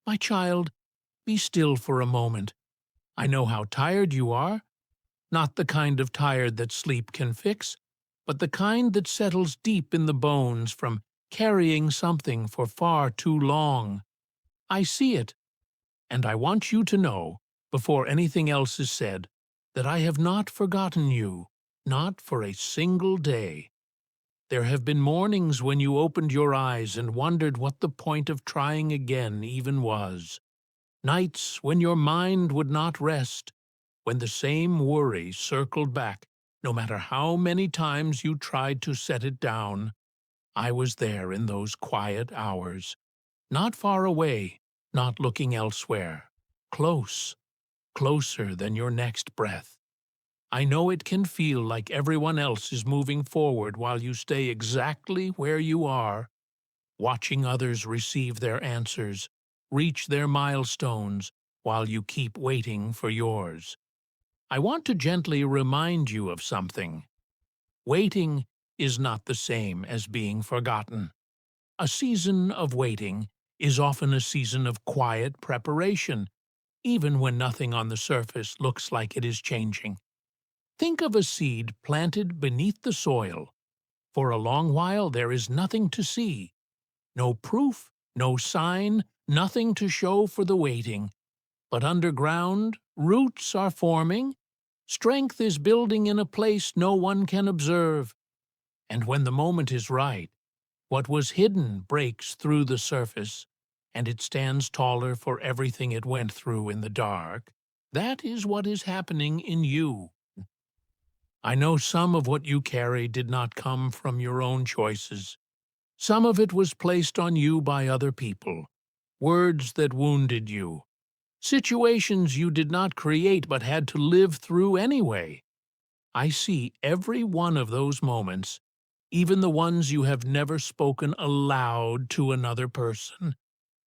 My child, be still for a moment. I know how tired you are, not the kind of tired that sleep can fix, but the kind that settles deep in the bones from carrying something for far too long. I see it, and I want you to know, before anything else is said, that I have not forgotten you, not for a single day. There have been mornings when you opened your eyes and wondered what the point of trying again even was. Nights when your mind would not rest, when the same worry circled back, no matter how many times you tried to set it down. I was there in those quiet hours, not far away, not looking elsewhere. Close, closer than your next breath. I know it can feel like everyone else is moving forward while you stay exactly where you are, watching others receive their answers, reach their milestones, while you keep waiting for yours. I want to gently remind you of something. Waiting is not the same as being forgotten. A season of waiting is often a season of quiet preparation, even when nothing on the surface looks like it is changing. Think of a seed planted beneath the soil. For a long while there is nothing to see, no proof, no sign, nothing to show for the waiting. But underground, roots are forming, strength is building in a place no one can observe. And when the moment is right, what was hidden breaks through the surface, and it stands taller for everything it went through in the dark. That is what is happening in you. I know some of what you carry did not come from your own choices. Some of it was placed on you by other people, words that wounded you, situations you did not create but had to live through anyway. I see every one of those moments, even the ones you have never spoken aloud to another person.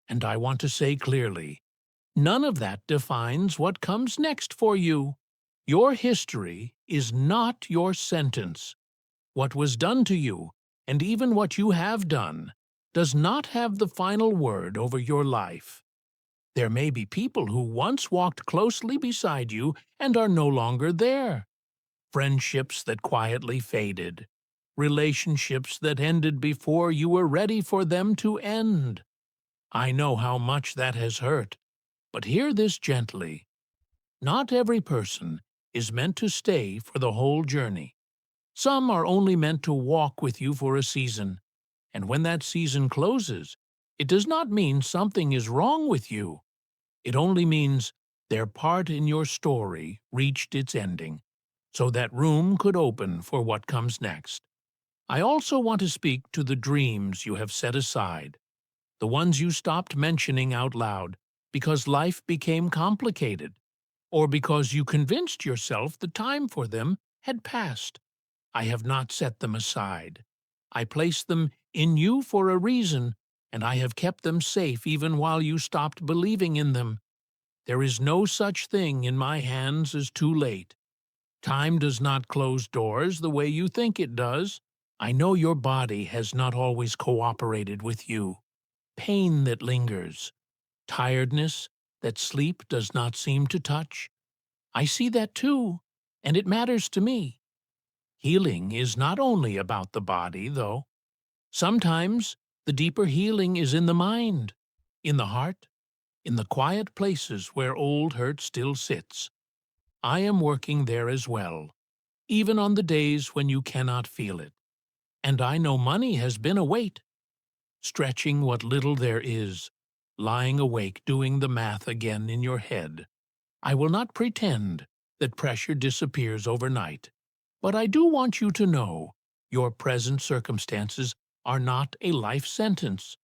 And I want to say clearly, none of that defines what comes next for you. Your history is not your sentence. What was done to you, and even what you have done, does not have the final word over your life. There may be people who once walked closely beside you and are no longer there. Friendships that quietly faded. Relationships that ended before you were ready for them to end. I know how much that has hurt, but hear this gently. Not every person is meant to stay for the whole journey. Some are only meant to walk with you for a season, and when that season closes, it does not mean something is wrong with you. It only means their part in your story reached its ending, so that room could open for what comes next. I also want to speak to the dreams you have set aside, the ones you stopped mentioning out loud because life became complicated, or because you convinced yourself the time for them had passed. I have not set them aside. I placed them in you for a reason, and I have kept them safe even while you stopped believing in them. There is no such thing in my hands as too late. Time does not close doors the way you think it does. I know your body has not always cooperated with you. Pain that lingers, tiredness that sleep does not seem to touch. I see that too, and it matters to me. Healing is not only about the body, though. Sometimes the deeper healing is in the mind, in the heart, in the quiet places where old hurt still sits. I am working there as well, even on the days when you cannot feel it. And I know money has been a weight, stretching what little there is, lying awake doing the math again in your head. I will not pretend that pressure disappears overnight, but I do want you to know your present circumstances are not a life sentence.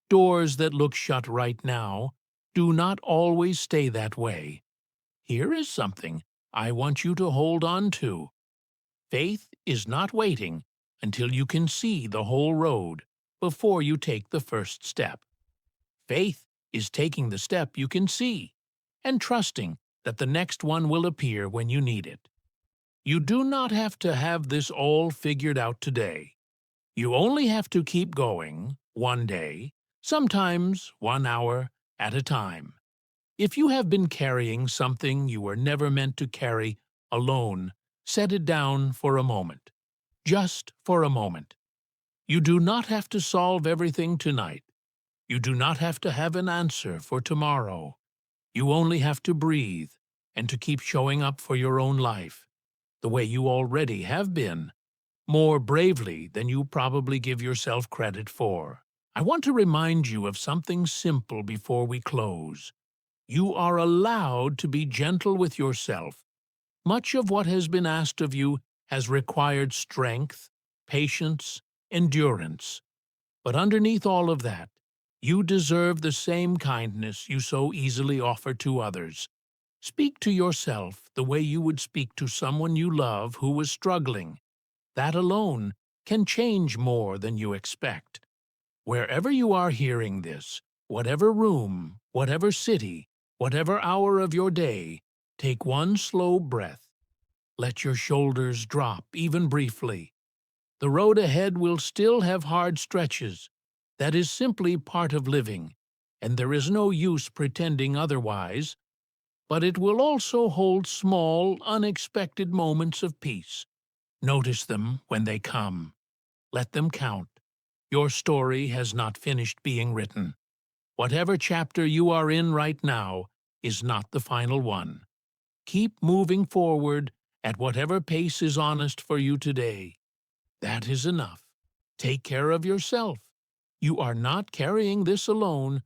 Doors that look shut right now do not always stay that way. Here is something I want you to hold on to. Faith is not waiting until you can see the whole road before you take the first step. Faith is taking the step you can see and trusting that the next one will appear when you need it. You do not have to have this all figured out today. You only have to keep going, one day, sometimes 1 hour, at a time. If you have been carrying something you were never meant to carry alone, set it down for a moment. Just for a moment. You do not have to solve everything tonight. You do not have to have an answer for tomorrow. You only have to breathe and to keep showing up for your own life, the way you already have been, more bravely than you probably give yourself credit for. I want to remind you of something simple before we close. You are allowed to be gentle with yourself. Much of what has been asked of you has required strength, patience, endurance. But underneath all of that, you deserve the same kindness you so easily offer to others. Speak to yourself the way you would speak to someone you love who was struggling. That alone can change more than you expect. Wherever you are hearing this, whatever room, whatever city, whatever hour of your day, take one slow breath. Let your shoulders drop, even briefly. The road ahead will still have hard stretches. That is simply part of living, and there is no use pretending otherwise. But it will also hold small, unexpected moments of peace. Notice them when they come. Let them count. Your story has not finished being written. Whatever chapter you are in right now is not the final one. Keep moving forward at whatever pace is honest for you today. That is enough. Take care of yourself. You are not carrying this alone.